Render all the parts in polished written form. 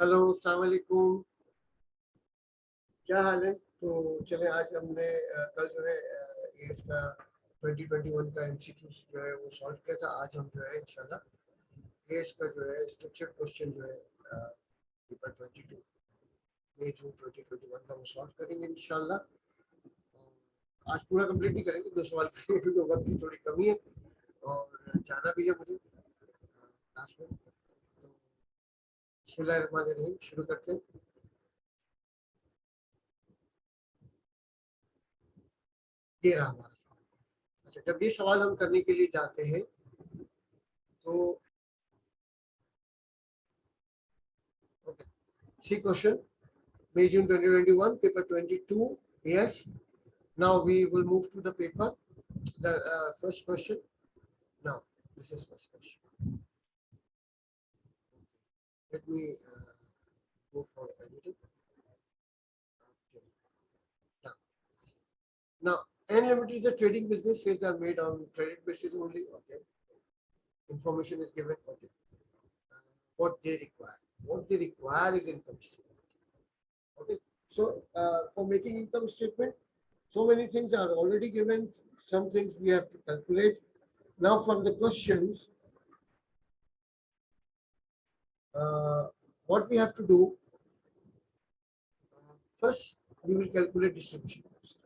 Hello, अस्सलाम वालेकुम। क्या हाल है? तो चले आज हमने कल जो है ये इसका 2021 का एमसीक्यू जो है वो सॉल्व किया था। आज हम जो है इंशाल्लाह ये इसका जो है स्ट्रक्चर्ड क्वेश्चन जो है पेपर 22 मई जून 2021 का वो सॉल्व करेंगे इंशाल्लाह। आज पूरा कंप्लीट नहीं करेंगे, 2 सवाल करेंगे क्योंकि वक्त की थोड़ी कमी है और जाना भी है मुझे क्लास में। तो बिस्मिल्लाहिर्रहमानिर्रहीम, शुरू करते हैं। ये रहा हमारा सवाल। अच्छा, जब ये सवाल हम करने के लिए जाते हैं तो okay. See question, May June 2021, paper 22. Yes. Now we will move to the paper. The first question. Now this is first question. Let me go for editing. Okay. Now, N Limited is a trading business. Sales are made on credit basis only. Okay. Information is given. Okay. What they require. What they require is income statement. Okay. So for making income statement, so many things are already given. Some things we have to calculate. Now from the questions, what we have to do, first we will calculate distribution cost.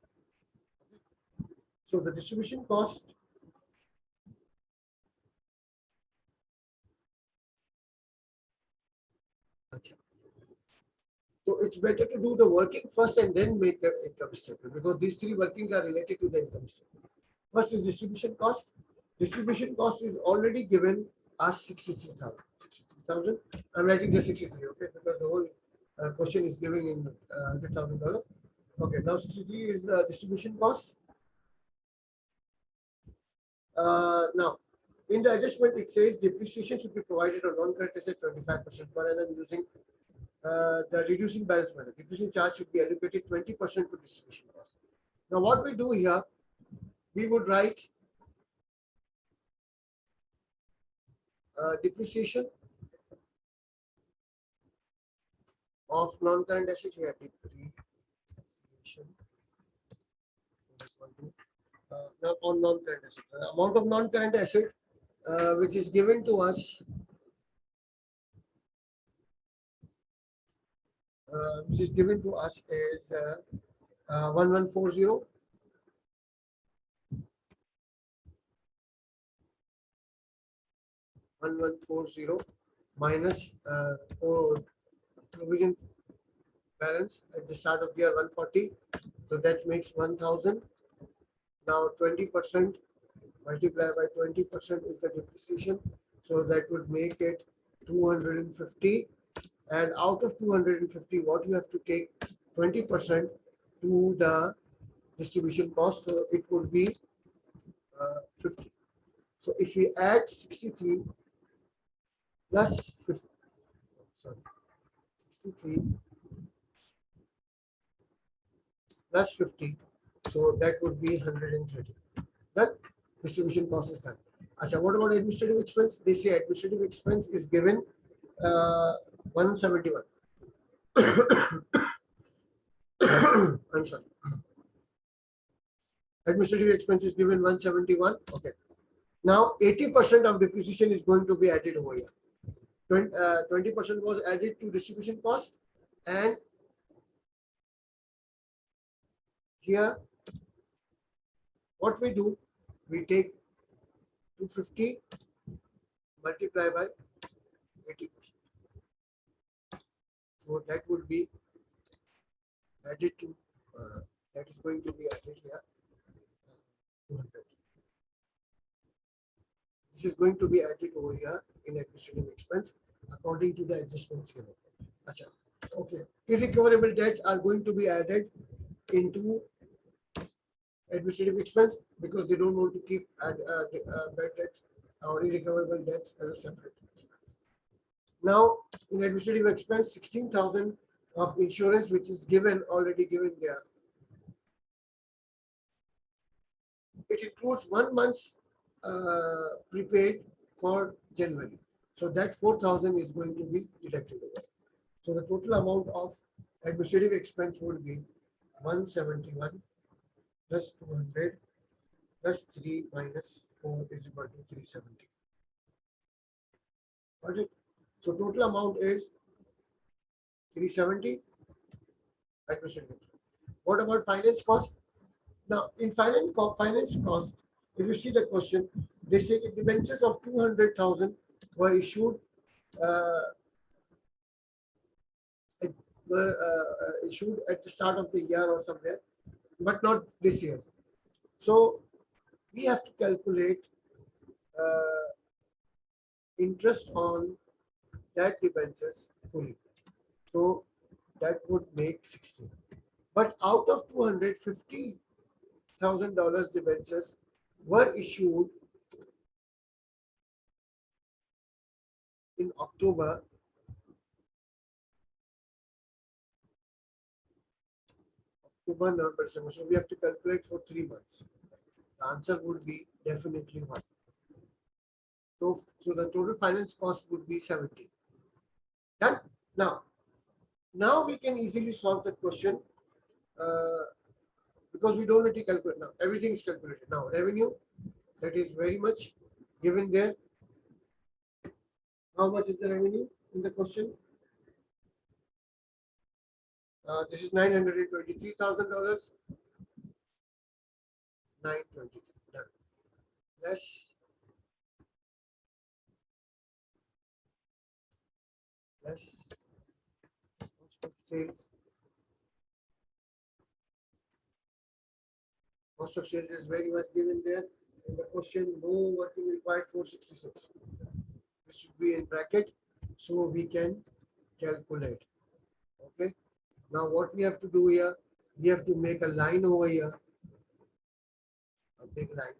So the distribution cost, so it's better to do the working first and then make the income statement, because these three workings are related to the income statement. First is distribution cost. Distribution cost is already given as 63,000. 63,000. I'm writing just 63, okay, because the whole question is given in $100,000. Okay, now 63 is distribution cost. Now, in the adjustment, it says depreciation should be provided on non-current asset 25% per annum using the reducing balance method. Depreciation charge should be allocated 20% to distribution cost. Now, what we do here, we would write depreciation of non-current asset here. Depreciation now on non-current asset. The amount of non-current asset which is given to us, is 1140. Minus for provision balance at the start of the year 140, so that makes 1000. Now 20% multiplied by 20% is the depreciation, so that would make it 250. And out of 250, what you have to take 20% to the distribution cost, so it would be 50. So if we add 63 plus 50, sorry, 63 plus 50, so that would be 130. That distribution cost is done. Achha, what about administrative expense? They say administrative expense is given 171. I'm sorry. Administrative expense is given 171. Okay. Now 80% of depreciation is going to be added over here. 20% was added to distribution cost, and here what we do, we take 250 multiply by 80%. So that would be added to, that is going to be added here, 200. This is going to be added over here in administrative expense according to the adjustments given. Achha. Okay. Irrecoverable debts are going to be added into administrative expense because they don't want to keep bad debts or irrecoverable debts as a separate expense. Now, in administrative expense, 16,000 of insurance, which is already given there. It includes 1 month's prepaid for January. So that 4,000 is going to be deducted away. So the total amount of administrative expense would be 171 plus 200 plus 3 minus 4 is equal to 370. Got it? So total amount is 370 administrative. What about finance cost? Now, in finance cost, if you see the question, they say if debentures of 200,000 were issued uh, at, issued at the start of the year or somewhere, but not this year. So we have to calculate uh, interest on that debentures fully. So that would make 60. But out of $250,000 debentures were issued in October, November, December. So we have to calculate for 3 months. The answer would be definitely 1. So the total finance cost would be 70. Done? Now we can easily solve that question uh, because we don't need to calculate now. Everything is calculated. Now revenue, that is very much given there. How much is the revenue in the question? This is $923,000. 923. Done. Less cost of sales. Cost of sales is very much given there in the question. No working required 466. This should be in bracket so we can calculate. Okay. Now what we have to do here, we have to make a line over here, a big line.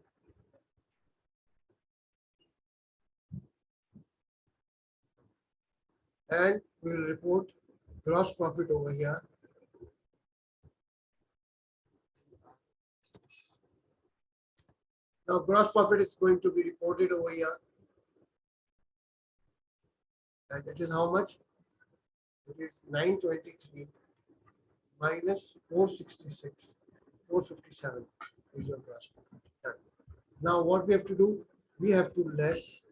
And we will report gross profit over here. Now gross profit is going to be reported over here. And it is how much? It is 923 minus 466, 457 is your gross profit. Done. Now what we have to do? We have to less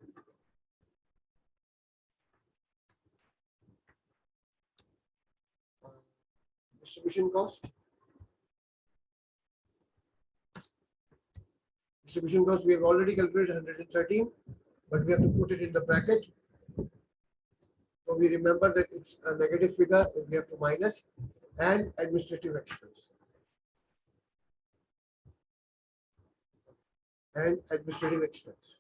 distribution cost. Distribution cost we have already calculated 113, but we have to put it in the bracket. So we remember that it's a negative figure, we have to minus, and administrative expense. And administrative expense.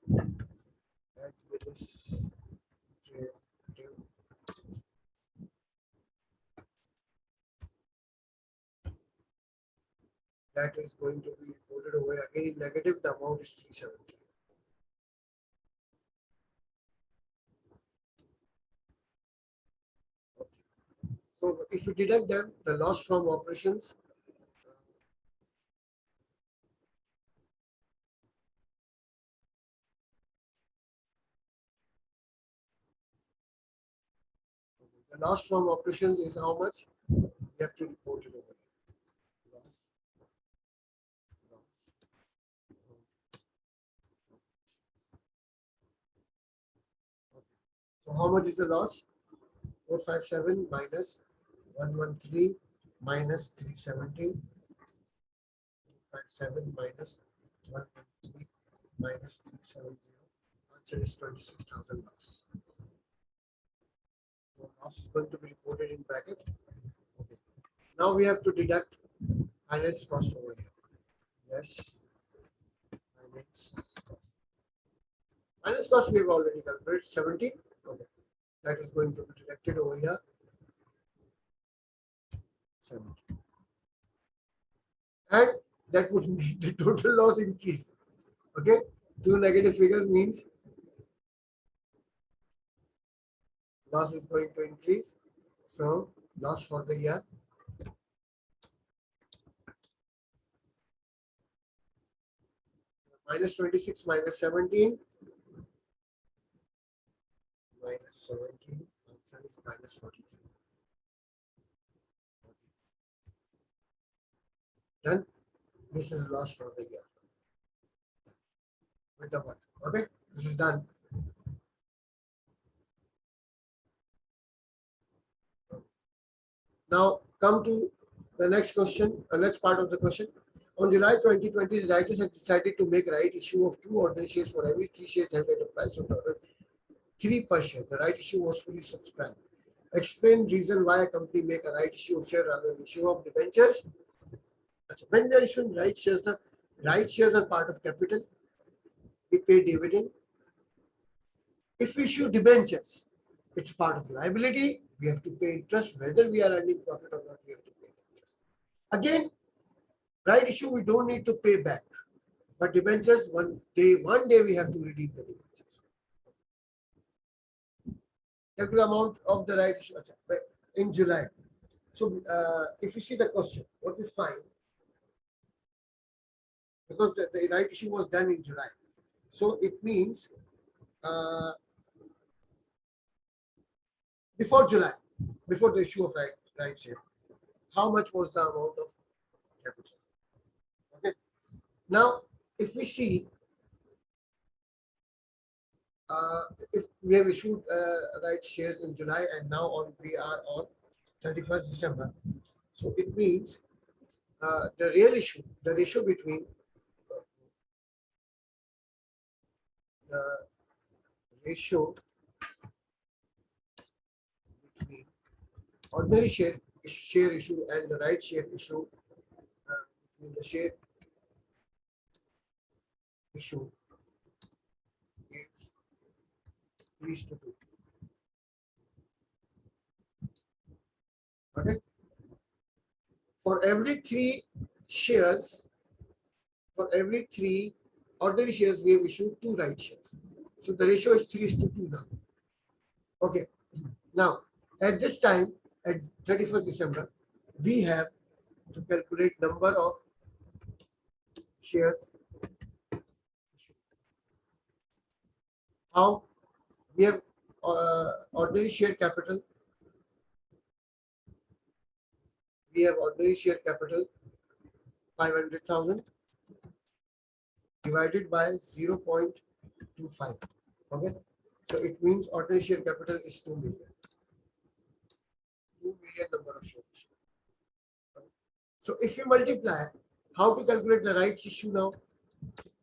That is going to be reported away again in negative. The amount is 370. Okay. So if you deduct them, the loss from operations, is how much? You have to report it over. Loss. Okay. So how much is the loss? 457 minus 113 minus 370. 57 minus 113 minus 370. Answer is 26,000 loss. So loss is going to be reported in bracket. Okay. Now we have to deduct finance cost over here. Yes. Finance cost. Finance cost we have already calculated 70. Okay. That is going to be deducted over here. 70. And that would make the total loss increase. Okay. Two negative figures means loss is going to increase. So loss for the year minus 26 minus 17 minus 17 answer is minus 43. Done. This is loss for the year with the what? Okay, this is done. Now come to the next question, the next part of the question. On July 2020, the writers had decided to make right issue of 2 ordinary shares for every 3 shares held at a price of $3 per share. The right issue was fully subscribed. Explain reason why a company make a right issue of share rather than issue of debentures. When we are issuing right shares, the right shares are part of capital. We pay dividend. If we issue debentures, it's part of liability. We have to pay interest. Whether we are earning profit or not, we have to pay interest. Again, right issue we don't need to pay back, but debentures one day we have to redeem the debentures. Calculate the amount of the right issue in July. So if you see the question, what we find, because the right issue was done in July, so it means before July, before the issue of right share, how much was the amount of capital? Okay. Now, if we see, if we have issued right shares in July and now we are on 31st December, so it means the real issue, the ratio between the ratio between ordinary share issue and the right share issue, between the share issue is 3:2. Okay. For every 3 shares, for every 3 ordinary shares, we have issued 2 right shares. So the ratio is 3:2 now. Okay. Now, at this time, at 31st December, we have to calculate number of shares. How? We have ordinary share capital. We have ordinary share capital 500,000 divided by 0.25. Okay. So it means ordinary share capital is 2 million. 2 million number of shares. So if you multiply, how to calculate the right issue now?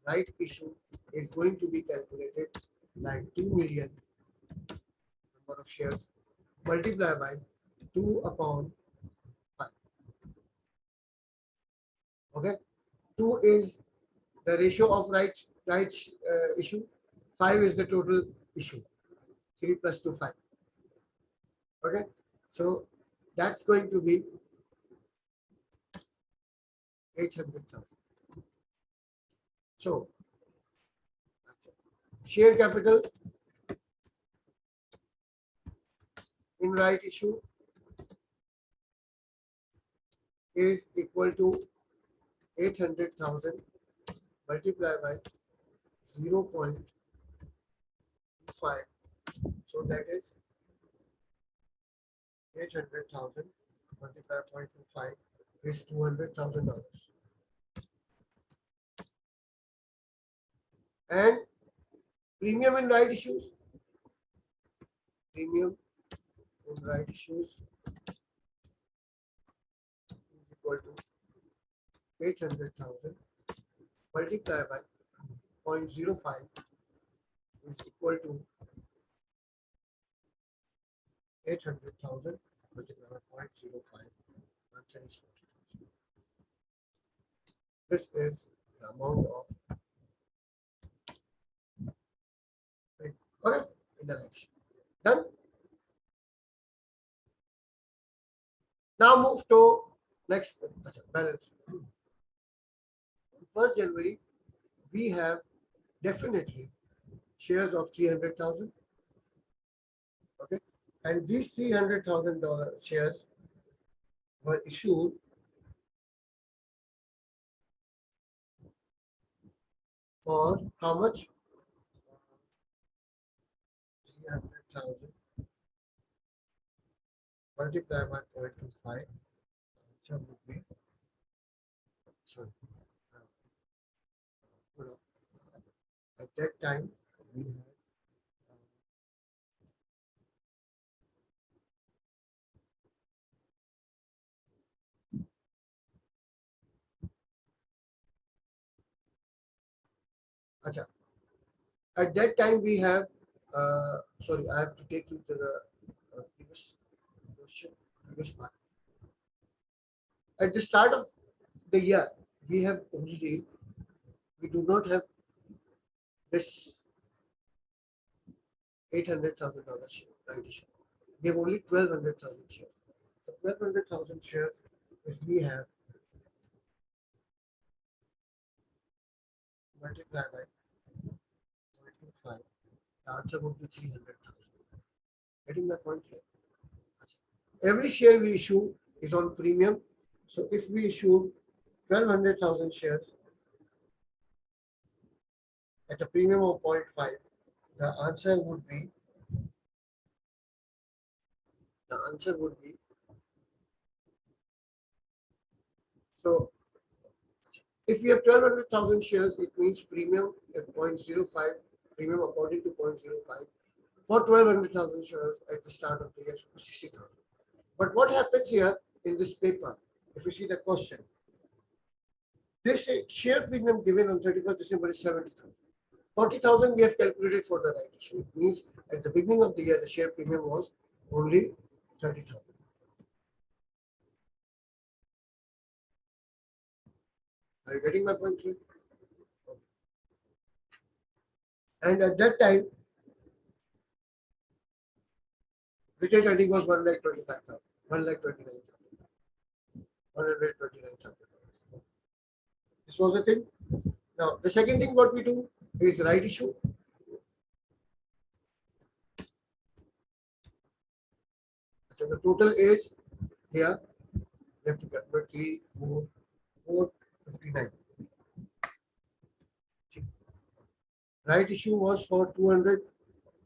Right issue is going to be calculated like 2 million number of shares multiply by 2 upon 5. Okay. 2 is the ratio of right issue. 5 is the total issue. 3 plus 2, 5. Okay. So that's going to be 800,000. So share capital in right issue is equal to 800,000 multiplied by 0.25. So that is 800,000 multiplied by 0.25 is $200,000. And premium in right issues. Premium in right issues is equal to 800,000 multiplied by 0.05 is equal to 800,000 multiplied by 0.05. Answer is 40,000. This is the amount of correct in the right. Done. Now move to next balance. 1st January, we have definitely shares of 300,000. Okay, and these $300,000 shares were issued for how much? 300,000 multiplied by 0.25. Answer would be sorry. Uh, hold on. At that time, we had acha. At that time we have sorry, I have to take you to the previous question, previous part. At the start of the year, we have only, we do not have this $800,000 share, right issue. We have only 1,200,000 shares. The 1,200,000 shares, if we have multiply by 0.25, the answer would be 300,000. Getting my point clear? Every share we issue is on premium. So if we issue 1,200,000 shares at a premium of 0.5, the answer would be so if we have 1,200,000 shares, it means premium at 0.05, premium according to 0.05 for 1,200,000 shares at the start of the year should be 60,000. But what happens here in this paper, if you see the question, this share premium given on 31st December is 70,000. 40,000 we have calculated for the right issue. It means at the beginning of the year, the share premium was only 30,000. Are you getting my point, please? Okay. And at that time, retained earning was 1,25,000, 1,29,000, $129,000. This was the thing. Now, the second thing what we do is right issue. So the total is here. We have to calculate 3, 4, 459. Right issue was for 200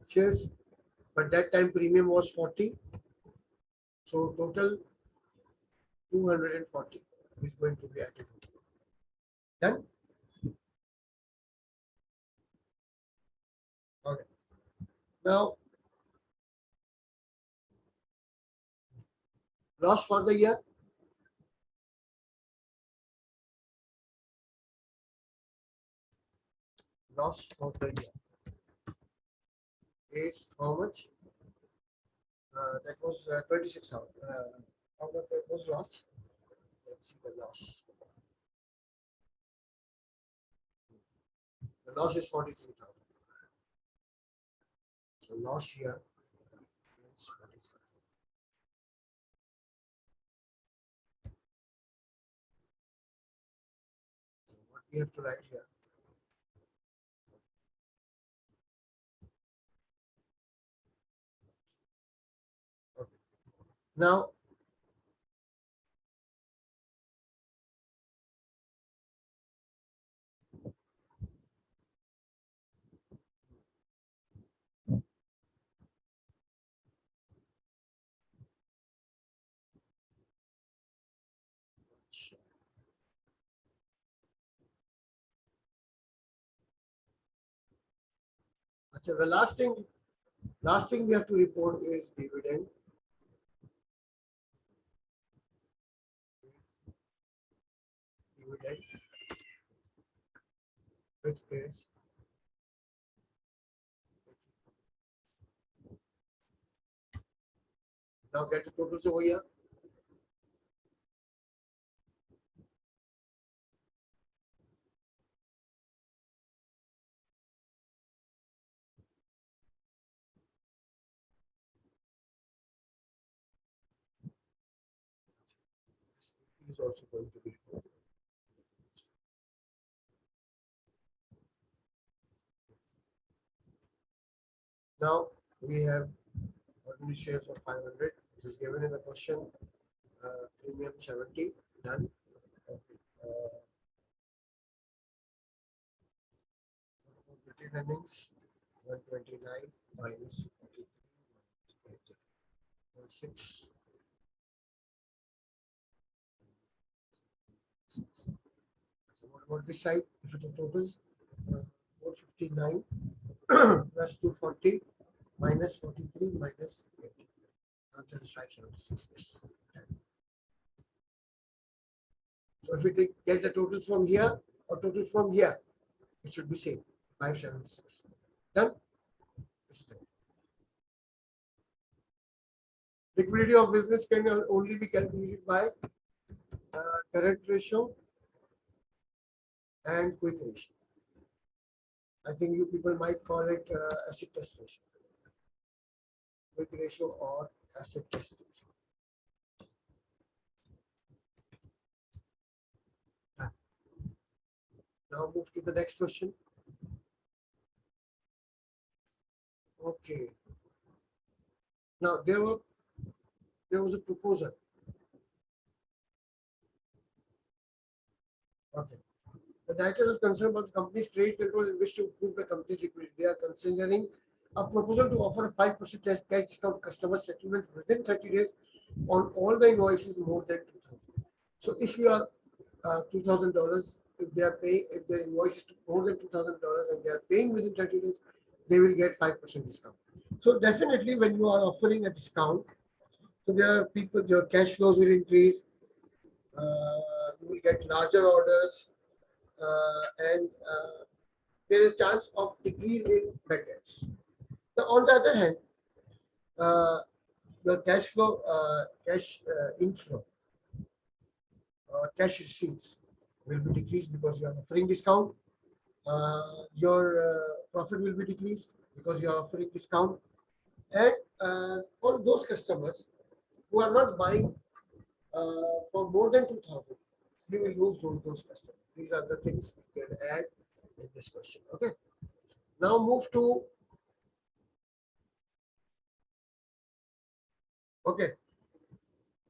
shares, but that time premium was 40. So total 240 is going to be added. Done? Okay. Now, loss for the year. Loss for the year is how much? That was 26,000. How much that was loss? Let's see the loss. The loss is 43,000. So loss here is 43,000. So what we have to write here? Okay. Now, so the last thing we have to report is dividend. Dividend, which is now get the totals over here. Is also going to be reported. Now we have ordinary shares of 500. This is given in the question. Premium 70 done. Okay. Retained earnings 129 minus 43 minus 6. 6. for this side, if it totals 459 plus 240 minus 43 minus 80. Answer is 576. Yes. So if we get the total from here or total from here, it should be same 576. Done. This is it. Liquidity of business can only be calculated by current ratio and quick ratio. I think you people might call it acid test ratio. Quick ratio or acid test ratio. Now move to the next question. Okay. Now there was a proposal. Okay. The directors is concerned about the company's trade control and wish to improve the company's liquidity. They are considering a proposal to offer a 5% cash discount to customer settlements within 30 days on all the invoices more than 2,000. So if you are $2,000, if they are paying, if their invoice is more than $2,000 and they are paying within 30 days, they will get 5% discount. So definitely when you are offering a discount, so there are people, your cash flows will increase, you will get larger orders, and there is chance of decrease in bad debts. Now, on the other hand, the cash flow, inflow, cash receipts will be decreased because you are offering discount. Your profit will be decreased because you are offering discount, and all those customers who are not buying for more than 2,000, you will lose those customers. These are the things we can add in this question. Okay. Now move to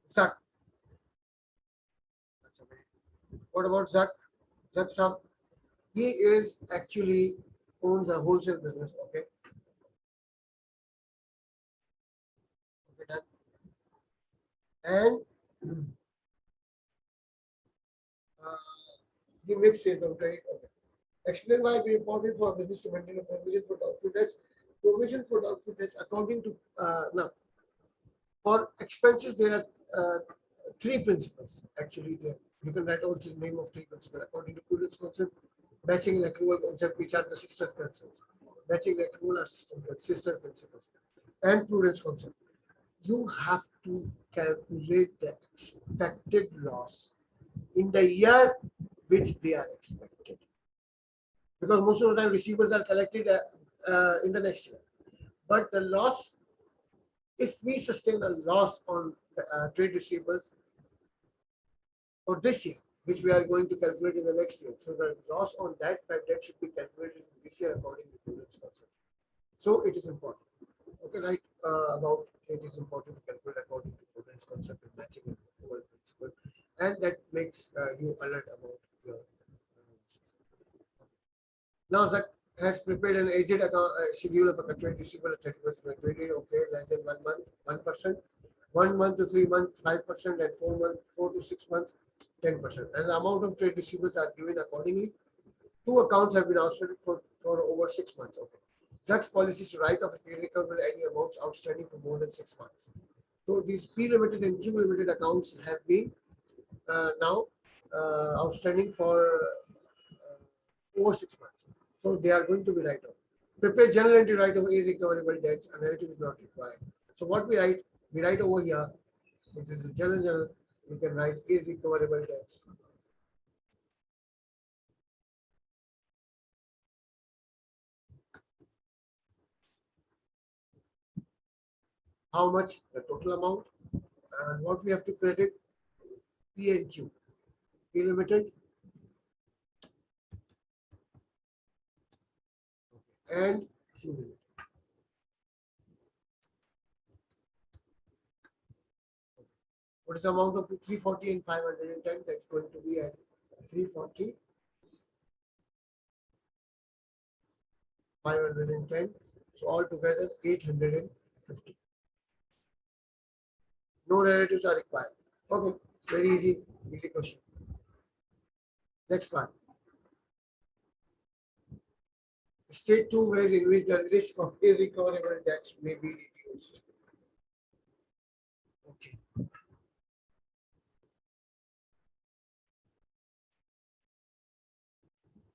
Zuck. What about Zuck? Zuck Sub. He is actually owns a wholesale business. Okay. Okay, done. And he makes sales on credit. Okay. Explain why it is important for a business to maintain a provision for doubtful debts. Provision for doubtful debts, according to now, for expenses there are three principles actually there. You can write out the name of three principles according to prudence concept, matching and accrual concept, which are the sister concepts. Matching and accrual are sister principles, and prudence concept. You have to calculate the expected loss in the year which they are expected, because most of the time receivables are collected in the next year. But the loss, if we sustain a loss on trade receivables for this year, which we are going to calculate in the next year, so the loss on that bad debt should be calculated in this year according to prudence concept. So it is important. Okay, right? About it is important to calculate according to prudence concept and matching and approval principle, and that makes you alert about your now Zach has prepared an aged account schedule of a trade receivable at 31st trade. Okay, less than 1 month, 1%, 1 month to 3 months, 5%, and 4 to 6 months, 10%. And the amount of trade receivables are given accordingly. 2 accounts have been outstanding for over 6 months. Okay. Zach's policy is to write off irrecoverable any amounts outstanding for more than 6 months. So these P limited and Q limited accounts have been now outstanding for over 6 months. So they are going to be write off. Prepare journal entry write off irrecoverable debts. A narrative is not required. So what we write over here, which is the journal, we can write irrecoverable debts. How much? The total amount. And what we have to credit? P and Q. P limited and Q limited. What is the amount of 340 and 510? That's going to be at 340, 510. So altogether 850. No narratives are required. Okay, it's very easy question. Next part. State two ways in which the risk of irrecoverable debts may be reduced. Okay.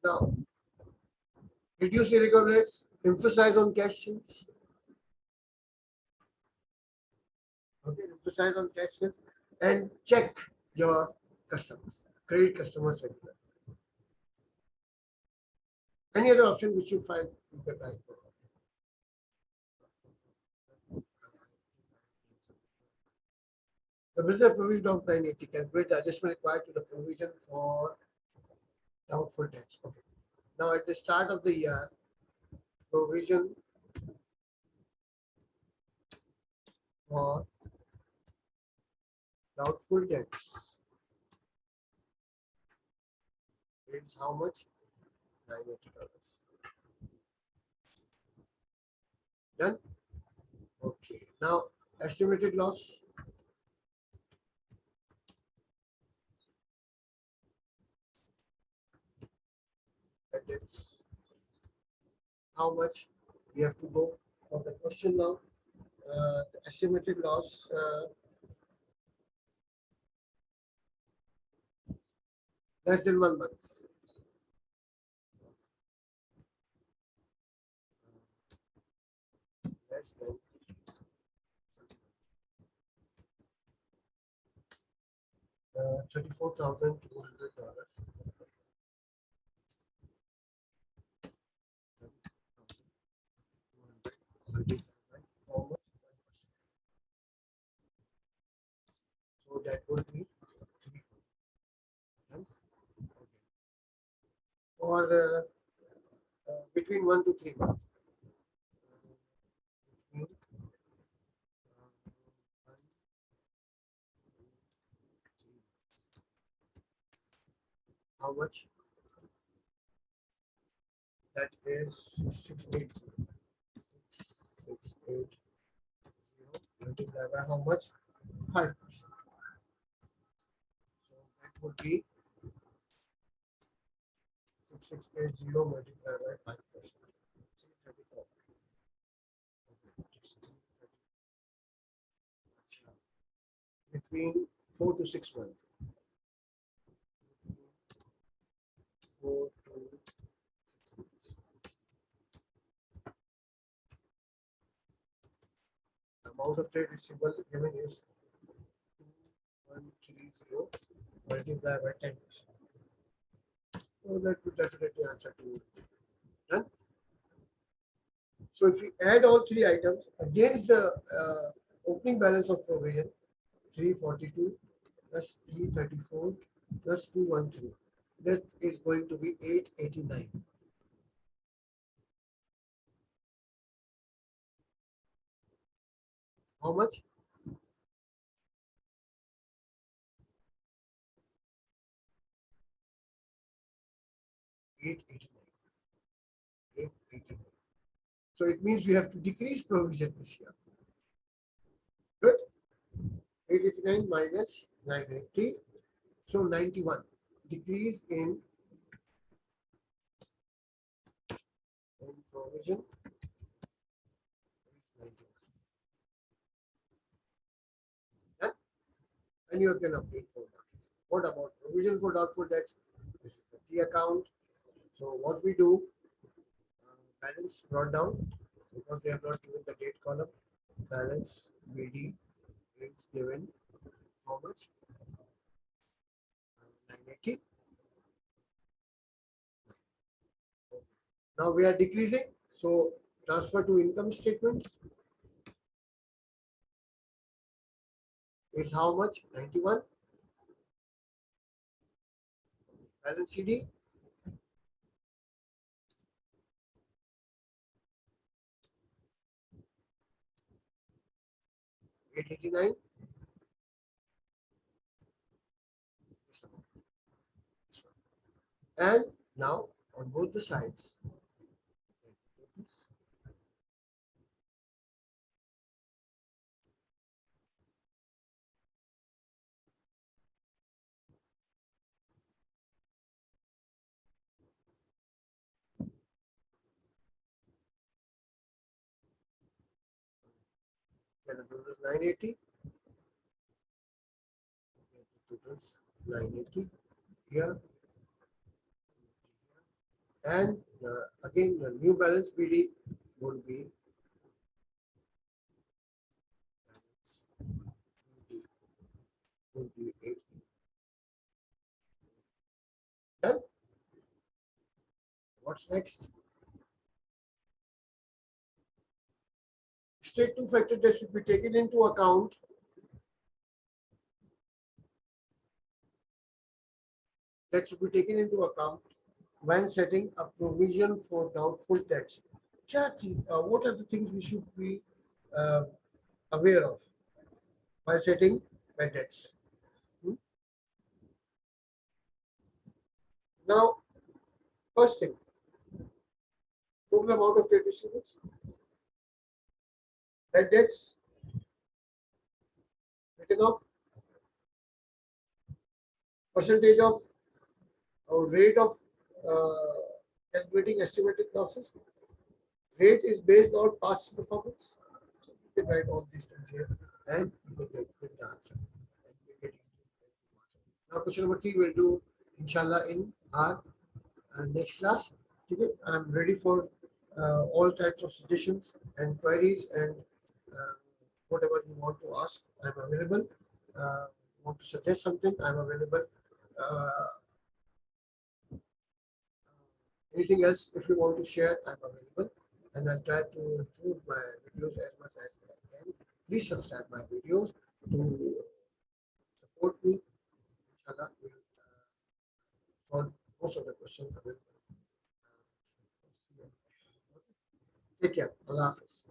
Now, reduce irrecoverability, emphasize on cash sales. Okay, emphasize on cash sales and check your customers, credit customers regularly. Any other option which you find you can write for. The business provision of 980 calculate the adjustment required to the provision for doubtful debts. Okay. Now at the start of the year, provision for doubtful debts is how much? $980. Done? Okay. Now estimated loss. That is how much we have to go for the question now. The estimated loss less than 1 month. Less than 34,200. So that would be 3. Or between 1 to 3 months. How much? That is 680. 680 multiplied by how much? 5%. So that would be 6680 multiplied by 5%. 334. Between 4 to 6 months. 4 to 6 months. The amount of trade receivable given is 2130 multiplied by 10%. So that would definitely answer to. Done. So if we add all 3 items against the opening balance of provision, 342 plus 334 plus 213, that is going to be 889. How much? 889. 889. So it means we have to decrease provision this year. Good. 889 minus 980. So 91. Decrease in provision is 91. And you can update forecasts. What about provision for doubtful debts? This is the T account. So what we do, balance brought down because they have not given the date column. Balance BD is given how much? 980. Now we are decreasing. So transfer to income statement is how much? 91. Balance CD. $889. And now on both the sides. Then the total is 980. The total is 980 here. And again, the new balance BD would be BD would be 80. Done. What's next? State two factor that should be taken into account. That should be taken into account when setting a provision for doubtful debts. What are the things we should be uh, aware of while setting bad debts? Now, first thing, total amount of trade receivables, bad debts, written off, percentage of or rate of uh, calculating estimated losses. Rate is based on past performance. So you can write all these things here and you can get the answer. And you get now question number 3 we'll do inshallah in our next class. Okay, I'm ready for all types of suggestions and queries and whatever you want to ask. I'm available. Want to suggest something? I'm available. Uh, Anything else, if you want to share, I'm available. And I'll try to improve my videos as much as I can. Please subscribe my videos to support me. Inshallah, we'll solve most of the questions available. Take care. Allah Hafiz.